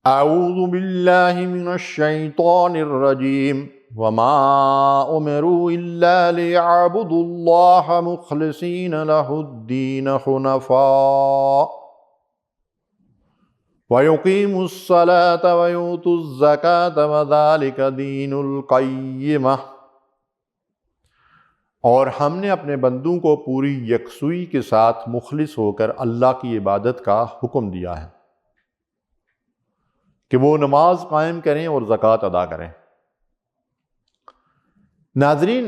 اعوذ باللہ من الشیطان الرجیم وما امروا الا لیعبدوا اللہ مخلصین لہ الدین حنفاء وَيُقِيمُوا الصَّلَاةَ وَيُؤْتُوا الزَّكَاةَ وَذَلِكَ دِينُ الْقَيِّمَةِ، اور ہم نے اپنے بندوں کو پوری یکسوئی کے ساتھ مخلص ہو کر اللہ کی عبادت کا حکم دیا ہے کہ وہ نماز قائم کریں اور زکوٰۃ ادا کریں۔ ناظرین،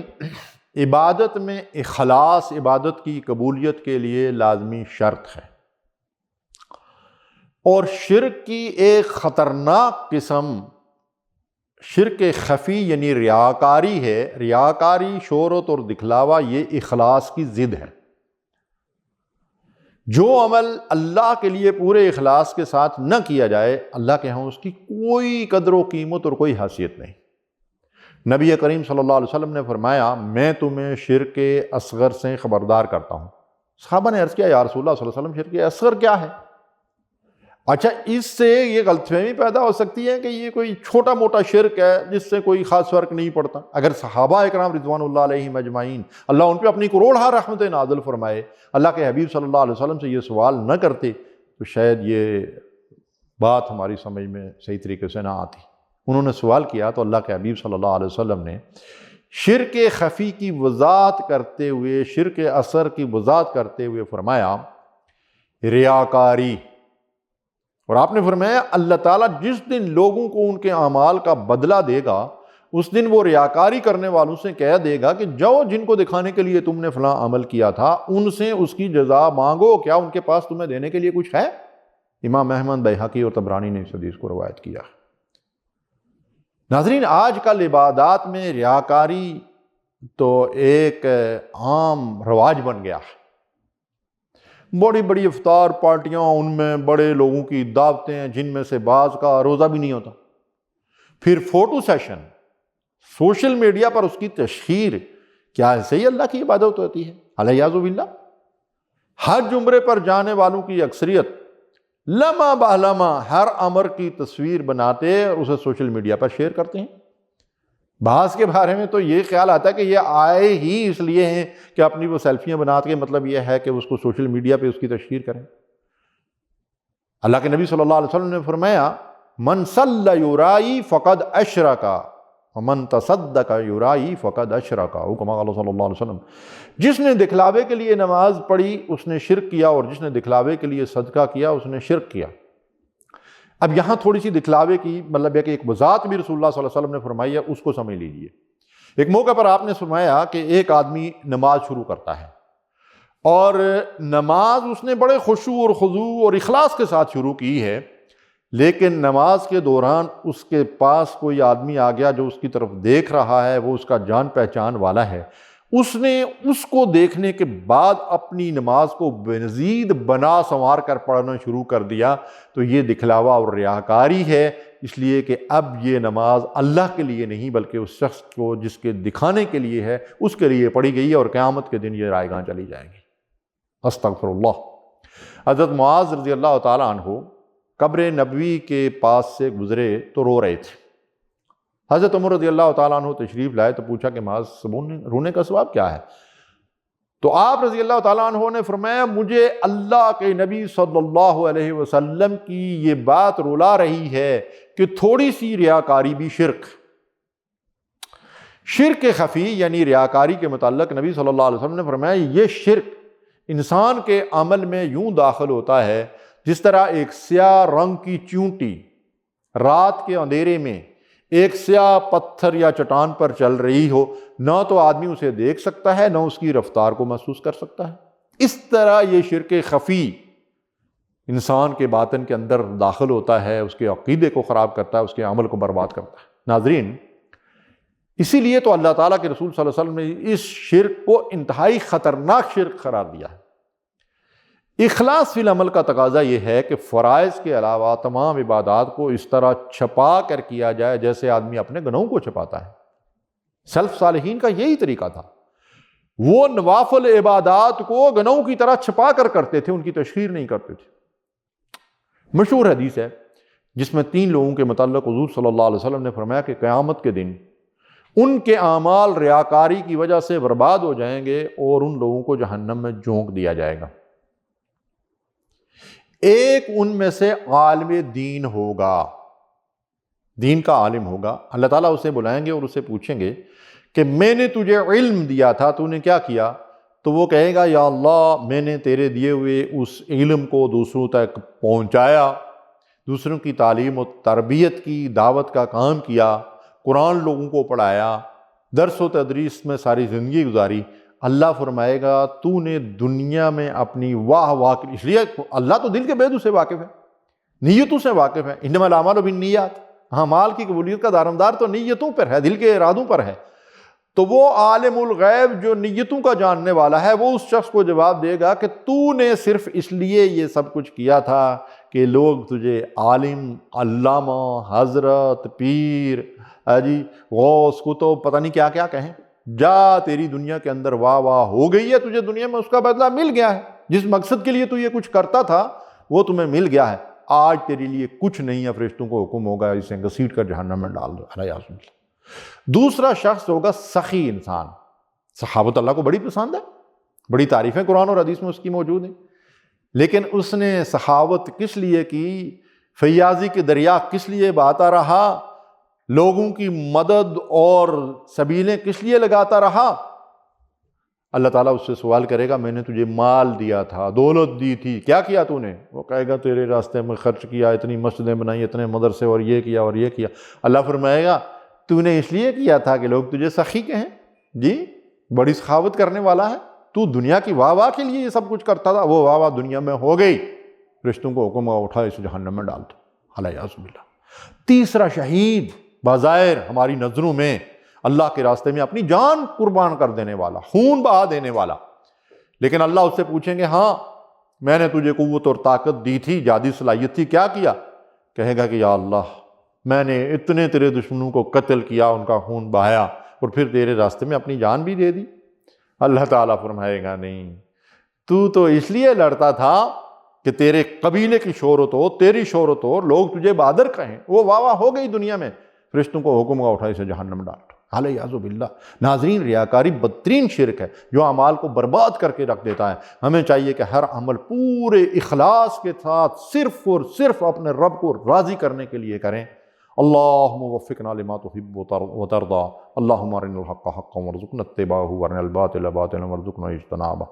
عبادت میں اخلاص عبادت کی قبولیت کے لیے لازمی شرط ہے، اور شرک کی ایک خطرناک قسم شرک خفی یعنی ریاکاری ہے۔ ریاکاری، شہرت اور دکھلاوا یہ اخلاص کی ضد ہے۔ جو عمل اللہ کے لیے پورے اخلاص کے ساتھ نہ کیا جائے، اللہ کے ہاں اس کی کوئی قدر و قیمت اور کوئی حیثیت نہیں۔ نبی کریم صلی اللہ علیہ وسلم نے فرمایا، میں تمہیں شرک اصغر سے خبردار کرتا ہوں۔ صحابہ نے عرض کیا، یا رسول اللہ صلی اللہ علیہ وسلم، شرک اصغر کیا ہے؟ اچھا، اس سے یہ غلط فہمی پیدا ہو سکتی ہے کہ یہ کوئی چھوٹا موٹا شرک ہے جس سے کوئی خاص فرق نہیں پڑتا۔ اگر صحابہ اکرام رضوان اللہ علیہم اجمعین، اللہ ان پہ اپنی کروڑہا رحمتیں نازل فرمائے، اللہ کے حبیب صلی اللہ علیہ وسلم سے یہ سوال نہ کرتے تو شاید یہ بات ہماری سمجھ میں صحیح طریقے سے نہ آتی۔ انہوں نے سوال کیا تو اللہ کے حبیب صلی اللہ علیہ وسلم نے شرک خفی کی وضاحت کرتے ہوئے، شرک اصغر کی وضاحت کرتے ہوئے فرمایا ریاکاری، اور آپ نے فرمایا اللہ تعالیٰ جس دن لوگوں کو ان کے اعمال کا بدلہ دے گا، اس دن وہ ریاکاری کرنے والوں سے کہہ دے گا کہ جاؤ، جن کو دکھانے کے لیے تم نے فلاں عمل کیا تھا ان سے اس کی جزا مانگو، کیا ان کے پاس تمہیں دینے کے لیے کچھ ہے؟ امام احمد، بیہقی اور طبرانی نے اس حدیث کو روایت کیا۔ ناظرین، آج کل عبادات میں ریاکاری تو ایک عام رواج بن گیا ہے۔ بڑی بڑی افطار پارٹیاں، ان میں بڑے لوگوں کی دعوتیں ہیں جن میں سے بعض کا روزہ بھی نہیں ہوتا، پھر فوٹو سیشن، سوشل میڈیا پر اس کی تشہیر، کیا ایسے ہی اللہ کی عبادت ہوتی ہے؟ الیاذ باللہ۔ حج عمرے پر جانے والوں کی اکثریت لمحہ بہ لمحہ ہر امر کی تصویر بناتے اور اسے سوشل میڈیا پر شیئر کرتے ہیں۔ بعض کے بارے میں تو یہ خیال آتا ہے کہ یہ آئے ہی اس لیے ہیں کہ اپنی وہ سیلفیاں بنا کے مطلب یہ ہے کہ اس کو سوشل میڈیا پہ اس کی تشہیر کریں۔ اللہ کے نبی صلی اللہ علیہ وسلم نے فرمایا، من صلی یرائی فقد اشرک ومن تصدق یرائی فقد اشرک، او کما قال صلی اللہ علیہ وسلم، جس نے دکھلاوے کے لیے نماز پڑھی اس نے شرک کیا، اور جس نے دکھلاوے کے لیے صدقہ کیا اس نے شرک کیا۔ اب یہاں تھوڑی سی دکھلاوے کی مطلب ہے کہ ایک وضاحت بھی رسول اللہ صلی اللہ علیہ وسلم نے فرمائی ہے، اس کو سمجھ لیجئے۔ ایک موقع پر آپ نے فرمایا کہ ایک آدمی نماز شروع کرتا ہے، اور نماز اس نے بڑے خشوع اور خضوع اور اخلاص کے ساتھ شروع کی ہے، لیکن نماز کے دوران اس کے پاس کوئی آدمی آ گیا جو اس کی طرف دیکھ رہا ہے، وہ اس کا جان پہچان والا ہے۔ اس نے اس کو دیکھنے کے بعد اپنی نماز کو مزید بنا سنوار کر پڑھنا شروع کر دیا، تو یہ دکھلاوا اور ریاکاری ہے، اس لیے کہ اب یہ نماز اللہ کے لیے نہیں بلکہ اس شخص کو جس کے دکھانے کے لیے ہے اس کے لیے پڑھی گئی ہے، اور قیامت کے دن یہ رائے گاہ چلی جائیں گی۔ استغفر اللہ۔ حضرت معاذ رضی اللہ تعالیٰ عنہ قبر نبوی کے پاس سے گزرے تو رو رہے تھے۔ حضرت عمر رضی اللہ تعالیٰ عنہ تشریف لائے تو پوچھا کہ معاذ رونے کا سبب کیا ہے؟ تو آپ رضی اللہ تعالیٰ عنہ نے فرمایا، مجھے اللہ کے نبی صلی اللہ علیہ وسلم کی یہ بات رلا رہی ہے کہ تھوڑی سی ریاکاری بھی شرک۔ شرک خفی یعنی ریاکاری کے متعلق نبی صلی اللہ علیہ وسلم نے فرمایا، یہ شرک انسان کے عمل میں یوں داخل ہوتا ہے جس طرح ایک سیاہ رنگ کی چیونٹی رات کے اندھیرے میں ایک سیاہ پتھر یا چٹان پر چل رہی ہو، نہ تو آدمی اسے دیکھ سکتا ہے نہ اس کی رفتار کو محسوس کر سکتا ہے۔ اس طرح یہ شرک خفی انسان کے باطن کے اندر داخل ہوتا ہے، اس کے عقیدے کو خراب کرتا ہے، اس کے عمل کو برباد کرتا ہے۔ ناظرین، اسی لیے تو اللہ تعالیٰ کے رسول صلی اللہ علیہ وسلم نے اس شرک کو انتہائی خطرناک شرک قرار دیا ہے۔ اخلاص فی العمل کا تقاضا یہ ہے کہ فرائض کے علاوہ تمام عبادات کو اس طرح چھپا کر کیا جائے جیسے آدمی اپنے گناہوں کو چھپاتا ہے۔ سلف صالحین کا یہی طریقہ تھا، وہ نوافل عبادات کو گناہوں کی طرح چھپا کر کرتے تھے، ان کی تشہیر نہیں کرتے تھے۔ مشہور حدیث ہے جس میں 3 لوگوں کے متعلق حضور صلی اللہ علیہ وسلم نے فرمایا کہ قیامت کے دن ان کے اعمال ریاکاری کی وجہ سے برباد ہو جائیں گے اور ان لوگوں کو جہنم میں جھونک دیا جائے گا۔ ایک ان میں سے عالم دین ہوگا، دین کا عالم ہوگا، اللہ تعالیٰ اسے بلائیں گے اور اسے پوچھیں گے کہ میں نے تجھے علم دیا تھا، تو نے کیا کیا؟ تو وہ کہے گا یا اللہ میں نے تیرے دیے ہوئے اس علم کو دوسروں تک پہنچایا، دوسروں کی تعلیم و تربیت کی، دعوت کا کام کیا، قرآن لوگوں کو پڑھایا، درس و تدریس میں ساری زندگی گزاری۔ اللہ فرمائے گا تو نے دنیا میں اپنی واہ واہ کی، اس لیے اللہ تو دل کے بیدو سے واقف ہے، نیتوں سے واقف ہے، انما الاعمال بالنیات، اعمال کی قبولیت کا دارمدار تو نیتوں پر ہے، دل کے ارادوں پر ہے۔ تو وہ عالم الغیب جو نیتوں کا جاننے والا ہے وہ اس شخص کو جواب دے گا کہ تو نے صرف اس لیے یہ سب کچھ کیا تھا کہ لوگ تجھے عالم، علامہ، حضرت، پیر، غوث، کتب، پتہ نہیں کیا کیا کہیں۔ جا، تیری دنیا کے اندر واہ واہ ہو گئی ہے، تجھے دنیا میں اس کا بدلہ مل گیا ہے، جس مقصد کے لیے تو یہ کچھ کرتا تھا وہ تمہیں مل گیا ہے، آج تیری لیے کچھ نہیں ہے، فرشتوں کو حکم ہوگا اسے گھسیٹ کر جہنم میں ڈال دو، علیہ السلام۔ دوسرا شخص ہوگا سخی انسان، صحابت اللہ کو بڑی پسند ہے، بڑی تعریفیں قرآن اور حدیث میں اس کی موجود ہیں، لیکن اس نے سخاوت کس لیے کی، فیاضی کے دریا کس لیے بہاتا رہا، لوگوں کی مدد اور سبیلیں کس لیے لگاتا رہا؟ اللہ تعالیٰ اس سے سوال کرے گا میں نے تجھے مال دیا تھا، دولت دی تھی، کیا کیا تو نے؟ وہ کہے گا تیرے راستے میں خرچ کیا، اتنی مسجدیں بنائی، اتنے مدرسے، اور یہ کیا اور یہ کیا۔ اللہ فرمائے گا تو نے اس لیے کیا تھا کہ لوگ تجھے سخی کہیں، جی بڑی سخاوت کرنے والا ہے، تو دنیا کی واہ واہ کے لیے یہ سب کچھ کرتا تھا، وہ واہ واہ دنیا میں ہو گئی، فرشتوں کو حکم اٹھا اسے جہنم میں ڈال دو، علیہ باللہ۔ تیسرا شہید، بظاہر ہماری نظروں میں اللہ کے راستے میں اپنی جان قربان کر دینے والا، خون بہا دینے والا، لیکن اللہ اس سے پوچھیں گے ہاں میں نے تجھے قوت اور طاقت دی تھی، جادی صلاحیت تھی، کیا کیا؟ کہے گا کہ یا اللہ میں نے اتنے تیرے دشمنوں کو قتل کیا، ان کا خون بہایا، اور پھر تیرے راستے میں اپنی جان بھی دے دی۔ اللہ تعالیٰ فرمائے گا نہیں، تو اس لیے لڑتا تھا کہ تیرے قبیلے کی شہرت ہو، تیری شہرت ہو، لوگ تجھے بہادر کہیں، وہ واہ واہ ہو گئی دنیا میں، فرشتوں کو حکم کا اٹھا اسے جہنم ڈال دو، علیہ باللہ۔ ناظرین، ریاکاری بدترین شرک ہے جو اعمال کو برباد کر کے رکھ دیتا ہے۔ ہمیں چاہیے کہ ہر عمل پورے اخلاص کے ساتھ صرف اور صرف اپنے رب کو راضی کرنے کے لیے کریں۔ اللہم وفقنا لما تحب وترضى، اللہم ارنا الحق حقا وارزقنا اتباعہ وارنا الباطل باطلا وارزقنا اجتنابہ۔